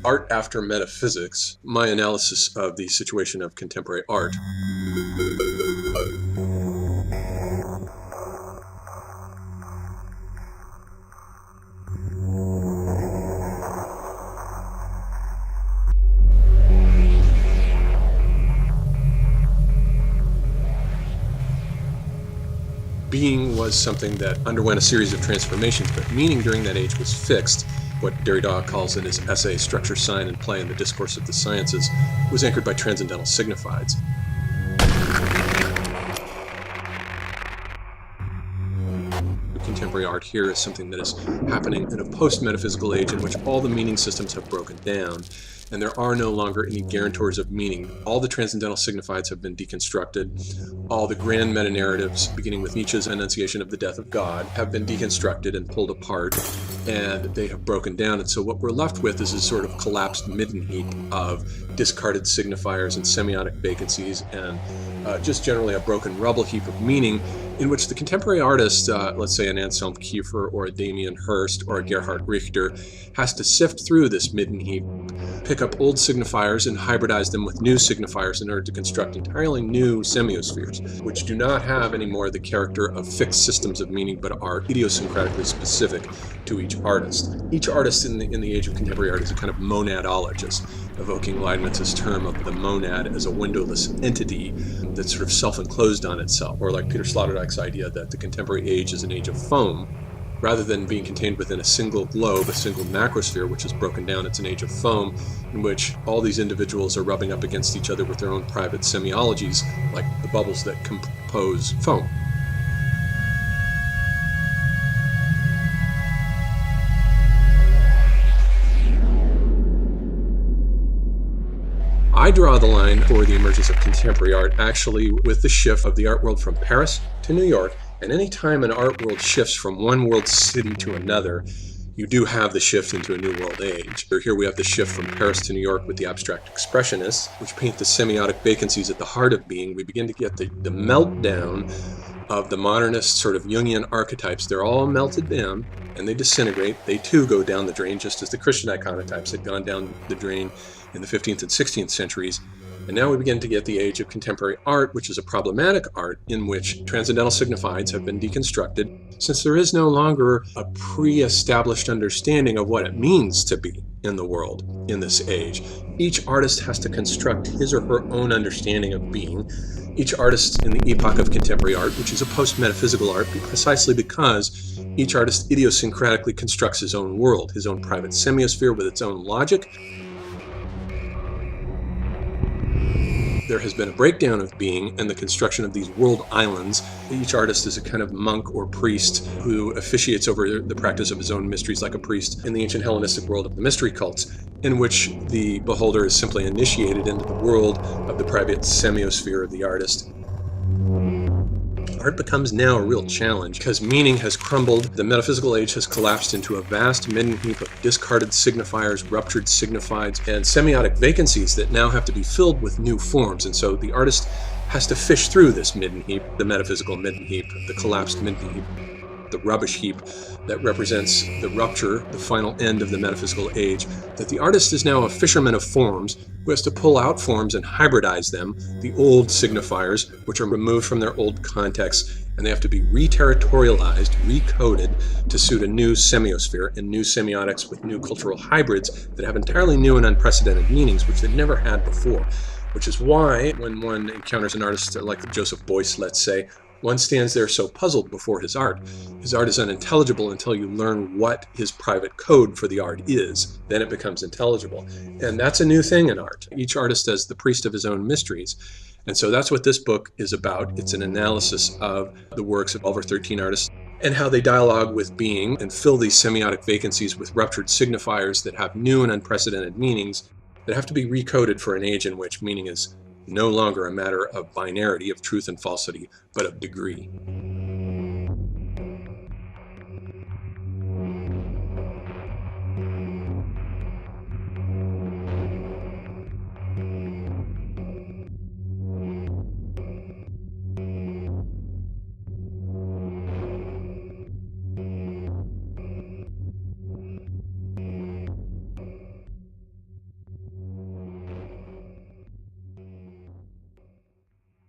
Art after metaphysics, my analysis of the situation of contemporary art. Being was something that underwent a series of transformations, but meaning during that age was fixed. What Derrida calls in his essay Structure, Sign, and Play in the Discourse of the Sciences was anchored by transcendental signifieds. Contemporary art here is something that is happening in a post-metaphysical age in which all the meaning systems have broken down, and there are no longer any guarantors of meaning. All the transcendental signifieds have been deconstructed. All the grand meta-narratives, beginning with Nietzsche's enunciation of the death of God, have been deconstructed and pulled apart, and they have broken down. And so what we're left with is a sort of collapsed midden heap of discarded signifiers and semiotic vacancies, and just generally a broken rubble heap of meaning, in which the contemporary artist, let's say an Anselm Kiefer or a Damien Hirst or a Gerhard Richter, has to sift through this midden heap, pick up old signifiers and hybridize them with new signifiers in order to construct entirely new semiospheres, which do not have anymore the character of fixed systems of meaning, but are idiosyncratically specific to each artist. Each artist in the age of contemporary art is a kind of monadologist, evoking Leibniz's term of the monad as a windowless entity that's sort of self-enclosed on itself, or like Peter Sloterdijk's idea that the contemporary age is an age of foam. Rather than being contained within a single globe, a single macrosphere, which is broken down, it's an age of foam in which all these individuals are rubbing up against each other with their own private semiologies, like the bubbles that compose foam. I draw the line for the emergence of contemporary art actually with the shift of the art world from Paris to New York. And any time an art world shifts from one world city to another, you do have the shift into a new world age. Here we have the shift from Paris to New York with the abstract expressionists, which paint the semiotic vacancies at the heart of being. We begin to get the meltdown of the modernist sort of Jungian archetypes. They're all melted down and they disintegrate. They too go down the drain, just as the Christian iconotypes had gone down the drain in the 15th and 16th centuries. And now we begin to get the age of contemporary art, which is a problematic art in which transcendental signifieds have been deconstructed, since there is no longer a pre-established understanding of what it means to be in the world in this age. Each artist has to construct his or her own understanding of being. Each artist in the epoch of contemporary art, which is a post-metaphysical art, precisely because each artist idiosyncratically constructs his own world, his own private semiosphere with its own logic. There has been a breakdown of being and the construction of these world islands. Each artist is a kind of monk or priest who officiates over the practice of his own mysteries, like a priest in the ancient Hellenistic world of the mystery cults, in which the beholder is simply initiated into the world of the private semiosphere of the artist. Art becomes now a real challenge because meaning has crumbled. The metaphysical age has collapsed into a vast midden heap of discarded signifiers, ruptured signifieds, and semiotic vacancies that now have to be filled with new forms. And so the artist has to fish through this midden heap, the metaphysical midden heap, the collapsed midden heap, the rubbish heap that represents the rupture, the final end of the metaphysical age, that the artist is now a fisherman of forms who has to pull out forms and hybridize them, the old signifiers, which are removed from their old context, and they have to be re-territorialized, recoded to suit a new semiosphere and new semiotics with new cultural hybrids that have entirely new and unprecedented meanings, which they've never had before. Which is why, when one encounters an artist like Joseph Beuys, let's say, one stands there so puzzled before his art. His art is unintelligible until you learn what his private code for the art is. Then it becomes intelligible. And that's a new thing in art. Each artist is the priest of his own mysteries. And so that's what this book is about. It's an analysis of the works of 12 or 13 artists and how they dialogue with being and fill these semiotic vacancies with ruptured signifiers that have new and unprecedented meanings that have to be recoded for an age in which meaning is no longer a matter of binarity, of truth and falsity, but of degree.